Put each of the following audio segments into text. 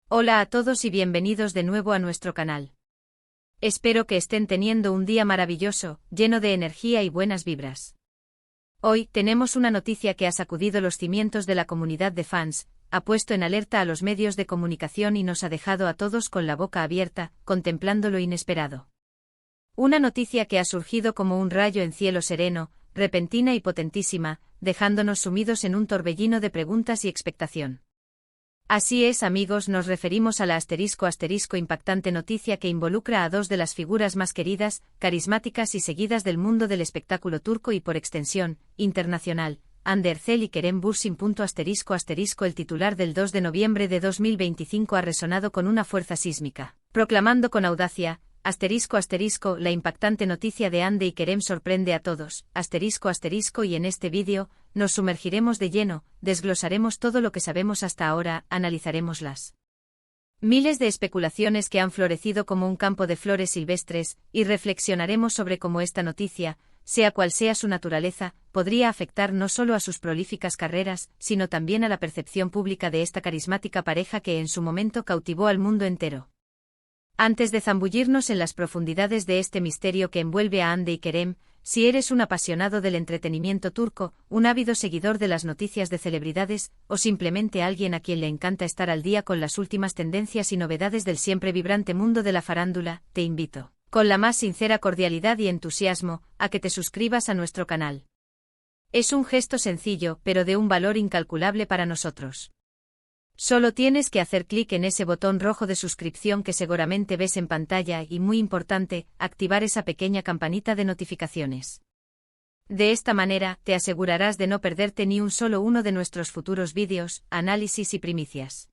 Hola a todos y bienvenidos de nuevo a nuestro canal. Espero que estén teniendo un día maravilloso, lleno de energía y buenas vibras. Hoy tenemos una noticia que ha sacudido los cimientos de la comunidad de fans, ha puesto en alerta a los medios de comunicación y nos ha dejado a todos con la boca abierta, contemplando lo inesperado. Una noticia que ha surgido como un rayo en cielo sereno, repentina y potentísima, dejándonos sumidos en un torbellino de preguntas y expectación. Así es, amigos, nos referimos a la impactante noticia que involucra a dos de las figuras más queridas, carismáticas y seguidas del mundo del espectáculo turco y por extensión, internacional, Hande Erçel y Kerem Bürsin. El titular del 2 de noviembre de 2025 ha resonado con una fuerza sísmica, proclamando con audacia, la impactante noticia de Hande y Kerem sorprende a todos, y en este vídeo, nos sumergiremos de lleno, desglosaremos todo lo que sabemos hasta ahora, analizaremos las miles de especulaciones que han florecido como un campo de flores silvestres, y reflexionaremos sobre cómo esta noticia, sea cual sea su naturaleza, podría afectar no solo a sus prolíficas carreras, sino también a la percepción pública de esta carismática pareja que en su momento cautivó al mundo entero. Antes de zambullirnos en las profundidades de este misterio que envuelve a Hande y Kerem, si eres un apasionado del entretenimiento turco, un ávido seguidor de las noticias de celebridades, o simplemente alguien a quien le encanta estar al día con las últimas tendencias y novedades del siempre vibrante mundo de la farándula, te invito, con la más sincera cordialidad y entusiasmo, a que te suscribas a nuestro canal. Es un gesto sencillo, pero de un valor incalculable para nosotros. Solo tienes que hacer clic en ese botón rojo de suscripción que seguramente ves en pantalla y, muy importante, activar esa pequeña campanita de notificaciones. De esta manera, te asegurarás de no perderte ni un solo uno de nuestros futuros vídeos, análisis y primicias.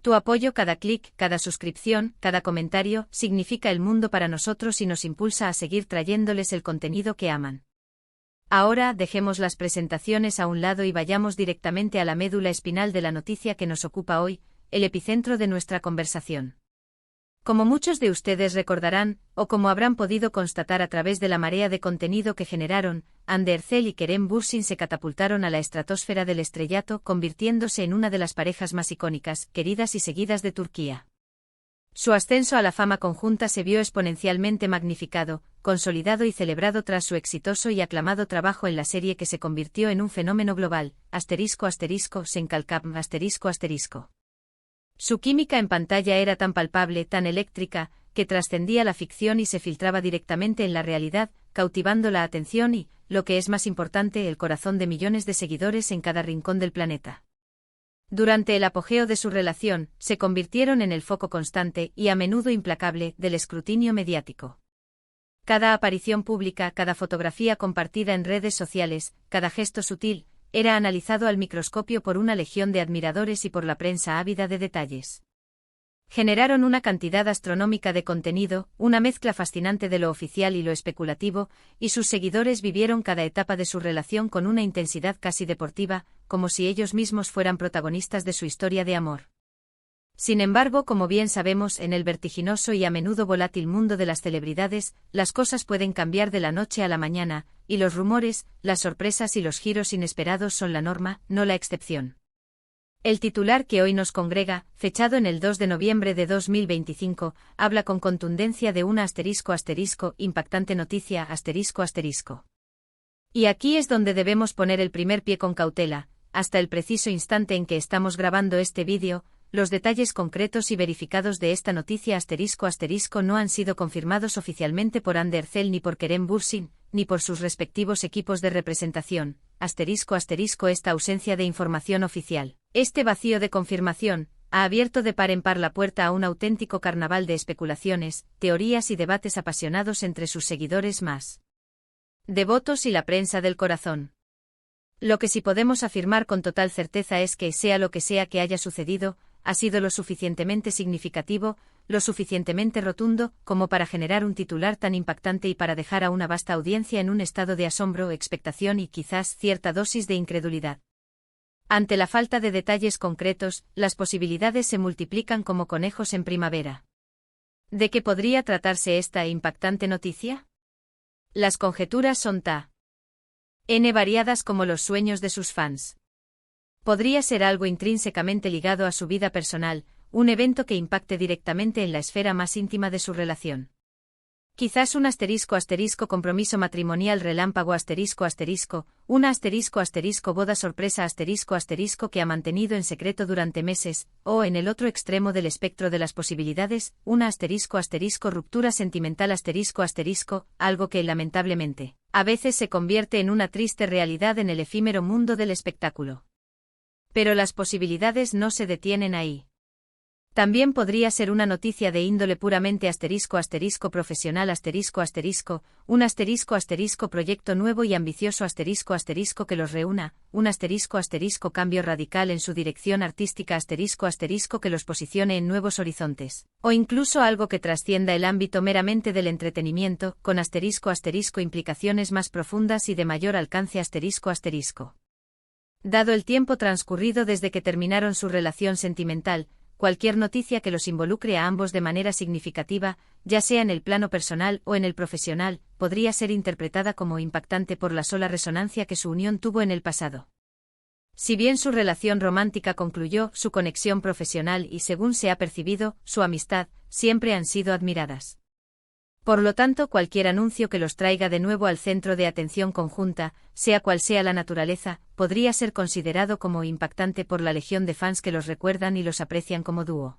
Tu apoyo, cada clic, cada suscripción, cada comentario, significa el mundo para nosotros y nos impulsa a seguir trayéndoles el contenido que aman. Ahora dejemos las presentaciones a un lado y vayamos directamente a la médula espinal de la noticia que nos ocupa hoy, el epicentro de nuestra conversación. Como muchos de ustedes recordarán, o como habrán podido constatar a través de la marea de contenido que generaron, Hande Erçel y Kerem Bürsin se catapultaron a la estratosfera del estrellato, convirtiéndose en una de las parejas más icónicas, queridas y seguidas de Turquía. Su ascenso a la fama conjunta se vio exponencialmente magnificado, consolidado y celebrado tras su exitoso y aclamado trabajo en la serie que se convirtió en un fenómeno global, Senkalkap. Su química en pantalla era tan palpable, tan eléctrica, que trascendía la ficción y se filtraba directamente en la realidad, cautivando la atención y, lo que es más importante, el corazón de millones de seguidores en cada rincón del planeta. Durante el apogeo de su relación, se convirtieron en el foco constante y a menudo implacable del escrutinio mediático. Cada aparición pública, cada fotografía compartida en redes sociales, cada gesto sutil, era analizado al microscopio por una legión de admiradores y por la prensa ávida de detalles. Generaron una cantidad astronómica de contenido, una mezcla fascinante de lo oficial y lo especulativo, y sus seguidores vivieron cada etapa de su relación con una intensidad casi deportiva, como si ellos mismos fueran protagonistas de su historia de amor. Sin embargo, como bien sabemos, en el vertiginoso y a menudo volátil mundo de las celebridades, las cosas pueden cambiar de la noche a la mañana, y los rumores, las sorpresas y los giros inesperados son la norma, no la excepción. El titular que hoy nos congrega, fechado en el 2 de noviembre de 2025, habla con contundencia de una impactante noticia. Y aquí es donde debemos poner el primer pie con cautela. Hasta el preciso instante en que estamos grabando este vídeo, los detalles concretos y verificados de esta noticia no han sido confirmados oficialmente por Hande Erçel ni por Kerem Bürsin, ni por sus respectivos equipos de representación. Esta ausencia de información oficial, este vacío de confirmación, ha abierto de par en par la puerta a un auténtico carnaval de especulaciones, teorías y debates apasionados entre sus seguidores más devotos y la prensa del corazón. Lo que sí podemos afirmar con total certeza es que, sea lo que sea que haya sucedido, ha sido lo suficientemente significativo, lo suficientemente rotundo, como para generar un titular tan impactante y para dejar a una vasta audiencia en un estado de asombro, expectación y quizás cierta dosis de incredulidad. Ante la falta de detalles concretos, las posibilidades se multiplican como conejos en primavera. ¿De qué podría tratarse esta impactante noticia? Las conjeturas son variadas como los sueños de sus fans. Podría ser algo intrínsecamente ligado a su vida personal, un evento que impacte directamente en la esfera más íntima de su relación. Quizás un compromiso matrimonial relámpago una boda sorpresa que ha mantenido en secreto durante meses, o en el otro extremo del espectro de las posibilidades, una ruptura sentimental algo que lamentablemente, a veces se convierte en una triste realidad en el efímero mundo del espectáculo. Pero las posibilidades no se detienen ahí. También podría ser una noticia de índole puramente profesional un proyecto nuevo y ambicioso que los reúna, un cambio radical en su dirección artística que los posicione en nuevos horizontes, o incluso algo que trascienda el ámbito meramente del entretenimiento, con implicaciones más profundas y de mayor alcance Dado el tiempo transcurrido desde que terminaron su relación sentimental, cualquier noticia que los involucre a ambos de manera significativa, ya sea en el plano personal o en el profesional, podría ser interpretada como impactante por la sola resonancia que su unión tuvo en el pasado. Si bien su relación romántica concluyó, su conexión profesional y, según se ha percibido, su amistad, siempre han sido admiradas. Por lo tanto, cualquier anuncio que los traiga de nuevo al centro de atención conjunta, sea cual sea la naturaleza, podría ser considerado como impactante por la legión de fans que los recuerdan y los aprecian como dúo.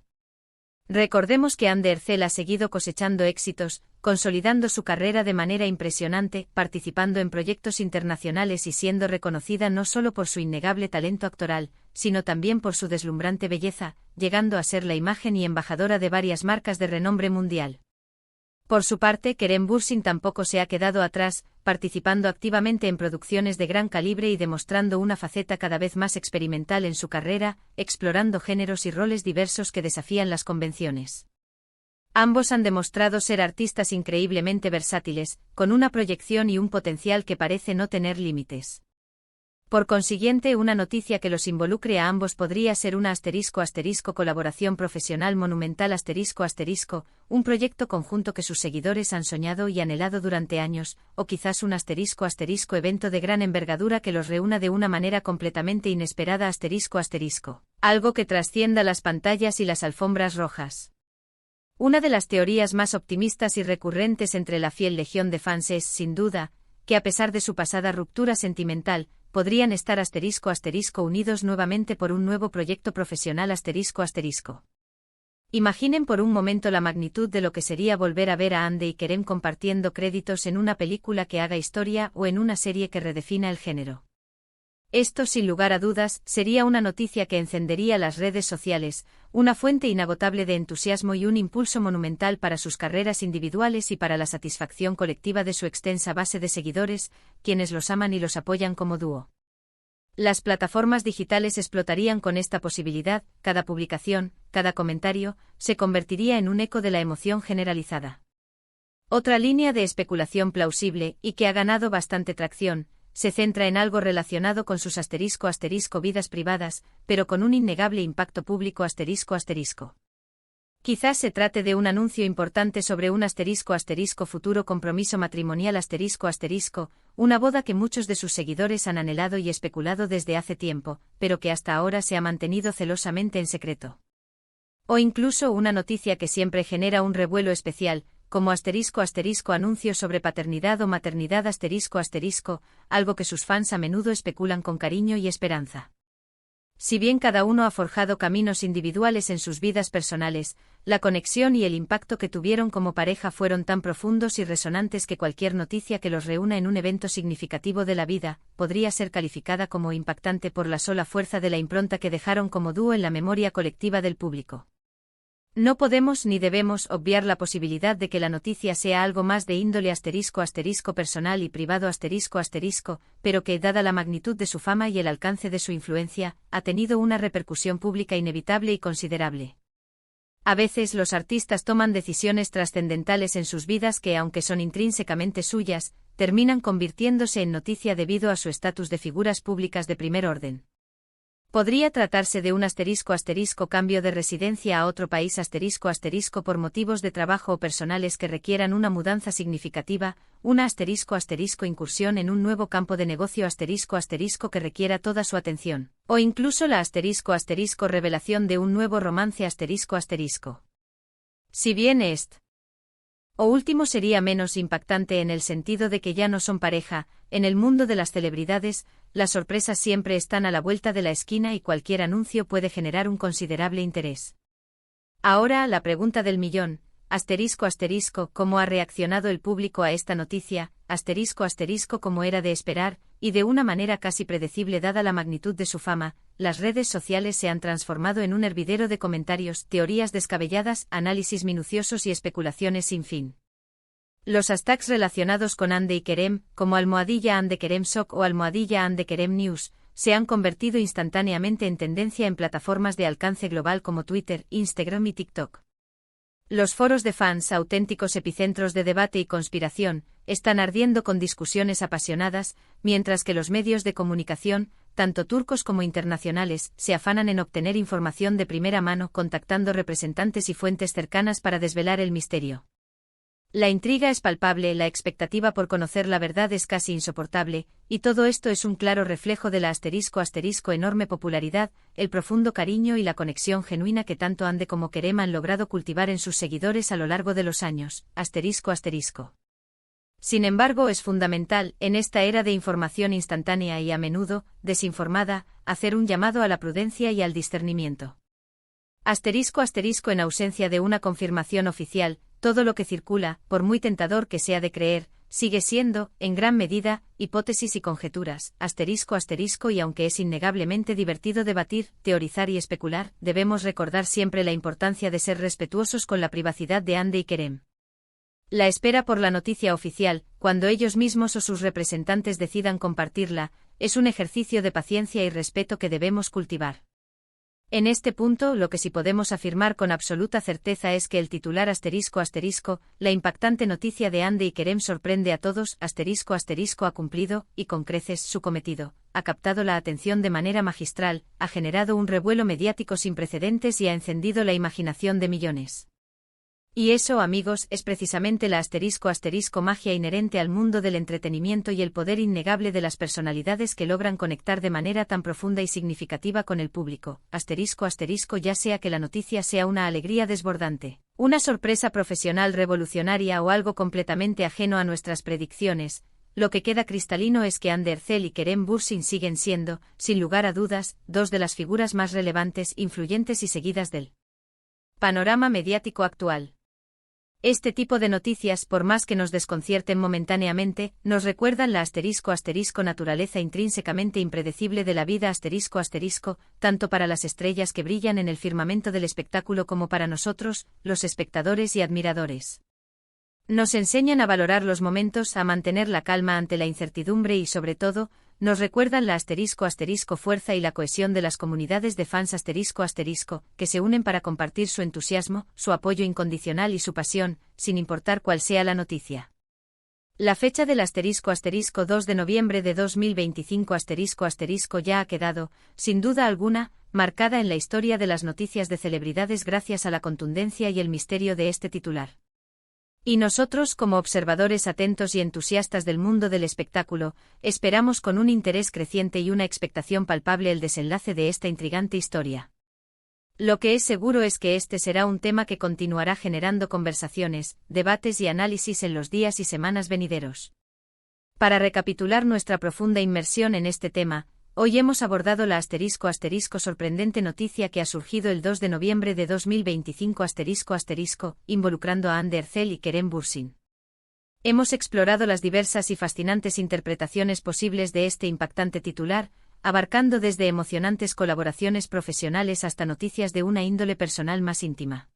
Recordemos que Andercel ha seguido cosechando éxitos, consolidando su carrera de manera impresionante, participando en proyectos internacionales y siendo reconocida no solo por su innegable talento actoral, sino también por su deslumbrante belleza, llegando a ser la imagen y embajadora de varias marcas de renombre mundial. Por su parte, Kerem Bürsin tampoco se ha quedado atrás, participando activamente en producciones de gran calibre y demostrando una faceta cada vez más experimental en su carrera, explorando géneros y roles diversos que desafían las convenciones. Ambos han demostrado ser artistas increíblemente versátiles, con una proyección y un potencial que parece no tener límites. Por consiguiente, una noticia que los involucre a ambos podría ser una colaboración profesional monumental un proyecto conjunto que sus seguidores han soñado y anhelado durante años, o quizás un evento de gran envergadura que los reúna de una manera completamente inesperada algo que trascienda las pantallas y las alfombras rojas. Una de las teorías más optimistas y recurrentes entre la fiel legión de fans es, sin duda, que a pesar de su pasada ruptura sentimental, podrían estar unidos nuevamente por un nuevo proyecto profesional Imaginen por un momento la magnitud de lo que sería volver a ver a Ande y Kerem compartiendo créditos en una película que haga historia o en una serie que redefina el género. Esto, sin lugar a dudas, sería una noticia que encendería las redes sociales, una fuente inagotable de entusiasmo y un impulso monumental para sus carreras individuales y para la satisfacción colectiva de su extensa base de seguidores, quienes los aman y los apoyan como dúo. Las plataformas digitales explotarían con esta posibilidad, cada publicación, cada comentario, se convertiría en un eco de la emoción generalizada. Otra línea de especulación plausible, y que ha ganado bastante tracción, se centra en algo relacionado con sus vidas privadas, pero con un innegable impacto público Quizás se trate de un anuncio importante sobre un futuro compromiso matrimonial una boda que muchos de sus seguidores han anhelado y especulado desde hace tiempo, pero que hasta ahora se ha mantenido celosamente en secreto. O incluso una noticia que siempre genera un revuelo especial, como anuncio sobre paternidad o maternidad algo que sus fans a menudo especulan con cariño y esperanza. Si bien cada uno ha forjado caminos individuales en sus vidas personales, la conexión y el impacto que tuvieron como pareja fueron tan profundos y resonantes que cualquier noticia que los reúna en un evento significativo de la vida, podría ser calificada como impactante por la sola fuerza de la impronta que dejaron como dúo en la memoria colectiva del público. No podemos ni debemos obviar la posibilidad de que la noticia sea algo más de índole personal y privado pero que, dada la magnitud de su fama y el alcance de su influencia, ha tenido una repercusión pública inevitable y considerable. A veces los artistas toman decisiones trascendentales en sus vidas que, aunque son intrínsecamente suyas, terminan convirtiéndose en noticia debido a su estatus de figuras públicas de primer orden. Podría tratarse de un cambio de residencia a otro país por motivos de trabajo o personales que requieran una mudanza significativa, una incursión en un nuevo campo de negocio que requiera toda su atención, O incluso la revelación de un nuevo romance Si bien o último sería menos impactante en el sentido de que ya no son pareja, en el mundo de las celebridades, las sorpresas siempre están a la vuelta de la esquina y cualquier anuncio puede generar un considerable interés. Ahora, la pregunta del millón, ¿cómo ha reaccionado el público a esta noticia? Como era de esperar, y de una manera casi predecible dada la magnitud de su fama, las redes sociales se han transformado en un hervidero de comentarios, teorías descabelladas, análisis minuciosos y especulaciones sin fin. Los hashtags relacionados con Hande y Kerem, como @Hande Kerem Shock o @Hande Kerem News, se han convertido instantáneamente en tendencia en plataformas de alcance global como Twitter, Instagram y TikTok. Los foros de fans, auténticos epicentros de debate y conspiración, están ardiendo con discusiones apasionadas, mientras que los medios de comunicación, tanto turcos como internacionales, se afanan en obtener información de primera mano contactando representantes y fuentes cercanas para desvelar el misterio. La intriga es palpable, la expectativa por conocer la verdad es casi insoportable, y todo esto es un claro reflejo de la enorme popularidad, el profundo cariño y la conexión genuina que tanto Hande como Kerem han logrado cultivar en sus seguidores a lo largo de los años. Sin embargo, es fundamental, en esta era de información instantánea y a menudo, desinformada, hacer un llamado a la prudencia y al discernimiento. En ausencia de una confirmación oficial, todo lo que circula, por muy tentador que sea de creer, sigue siendo, en gran medida, hipótesis y conjeturas, y aunque es innegablemente divertido debatir, teorizar y especular, debemos recordar siempre la importancia de ser respetuosos con la privacidad de Hande y Kerem. La espera por la noticia oficial, cuando ellos mismos o sus representantes decidan compartirla, es un ejercicio de paciencia y respeto que debemos cultivar. En este punto, lo que sí podemos afirmar con absoluta certeza es que el titular la impactante noticia de Hande y Kerem sorprende a todos, ha cumplido, y con creces, su cometido, ha captado la atención de manera magistral, ha generado un revuelo mediático sin precedentes y ha encendido la imaginación de millones. Y eso, amigos, es precisamente la magia inherente al mundo del entretenimiento y el poder innegable de las personalidades que logran conectar de manera tan profunda y significativa con el público. Ya sea que la noticia sea una alegría desbordante, una sorpresa profesional revolucionaria o algo completamente ajeno a nuestras predicciones, lo que queda cristalino es que Hande Erçel y Kerem Bürsin siguen siendo, sin lugar a dudas, dos de las figuras más relevantes, influyentes y seguidas del panorama mediático actual. Este tipo de noticias, por más que nos desconcierten momentáneamente, nos recuerdan la naturaleza intrínsecamente impredecible de la vida tanto para las estrellas que brillan en el firmamento del espectáculo como para nosotros, los espectadores y admiradores. Nos enseñan a valorar los momentos, a mantener la calma ante la incertidumbre y sobre todo, nos recuerdan la fuerza y la cohesión de las comunidades de fans que se unen para compartir su entusiasmo, su apoyo incondicional y su pasión, sin importar cuál sea la noticia. La fecha del 2 de noviembre de 2025 ya ha quedado, sin duda alguna, marcada en la historia de las noticias de celebridades gracias a la contundencia y el misterio de este titular. Y nosotros, como observadores atentos y entusiastas del mundo del espectáculo, esperamos con un interés creciente y una expectación palpable el desenlace de esta intrigante historia. Lo que es seguro es que este será un tema que continuará generando conversaciones, debates y análisis en los días y semanas venideros. Para recapitular nuestra profunda inmersión en este tema, hoy hemos abordado la sorprendente noticia que ha surgido el 2 de noviembre de 2025 involucrando a Hande Erçel y Kerem Bürsin. Hemos explorado las diversas y fascinantes interpretaciones posibles de este impactante titular, abarcando desde emocionantes colaboraciones profesionales hasta noticias de una índole personal más íntima.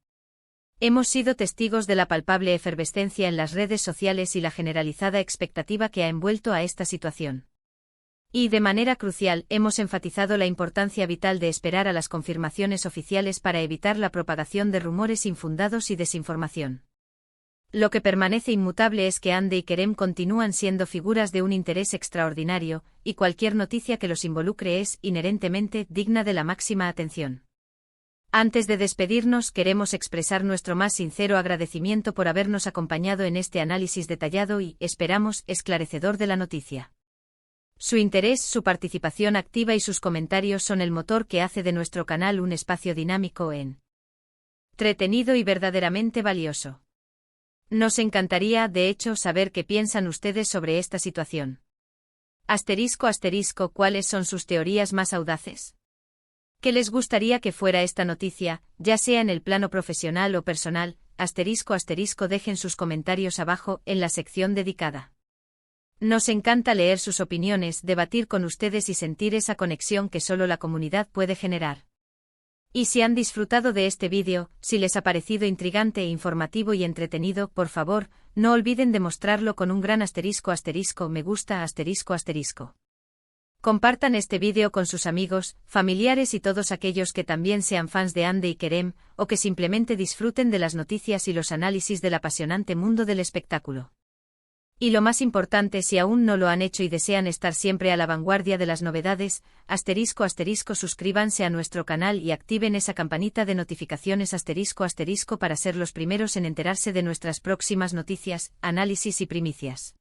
Hemos sido testigos de la palpable efervescencia en las redes sociales y la generalizada expectativa que ha envuelto a esta situación. Y de manera crucial, hemos enfatizado la importancia vital de esperar a las confirmaciones oficiales para evitar la propagación de rumores infundados y desinformación. Lo que permanece inmutable es que Hande y Kerem continúan siendo figuras de un interés extraordinario, y cualquier noticia que los involucre es, inherentemente, digna de la máxima atención. Antes de despedirnos, queremos expresar nuestro más sincero agradecimiento por habernos acompañado en este análisis detallado y, esperamos, esclarecedor de la noticia. Su interés, su participación activa y sus comentarios son el motor que hace de nuestro canal un espacio dinámico, entretenido y verdaderamente valioso. Nos encantaría, de hecho, saber qué piensan ustedes sobre esta situación. ***, ¿cuáles son sus teorías más audaces? ¿Qué les gustaría que fuera esta noticia, ya sea en el plano profesional o personal? ***, dejen sus comentarios abajo, en la sección dedicada. Nos encanta leer sus opiniones, debatir con ustedes y sentir esa conexión que solo la comunidad puede generar. Y si han disfrutado de este vídeo, si les ha parecido intrigante e informativo y entretenido, por favor, no olviden de mostrarlo con un gran ***, me gusta ***. Compartan este vídeo con sus amigos, familiares y todos aquellos que también sean fans de Ande y Kerem, o que simplemente disfruten de las noticias y los análisis del apasionante mundo del espectáculo. Y lo más importante, si aún no lo han hecho y desean estar siempre a la vanguardia de las novedades, ***, suscríbanse a nuestro canal y activen esa campanita de notificaciones *** para ser los primeros en enterarse de nuestras próximas noticias, análisis y primicias.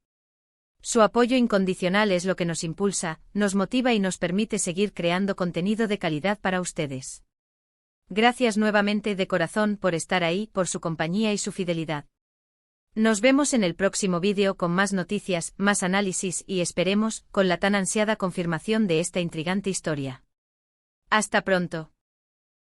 Su apoyo incondicional es lo que nos impulsa, nos motiva y nos permite seguir creando contenido de calidad para ustedes. Gracias nuevamente de corazón por estar ahí, por su compañía y su fidelidad. Nos vemos en el próximo vídeo con más noticias, más análisis y, esperemos, con la tan ansiada confirmación de esta intrigante historia. Hasta pronto.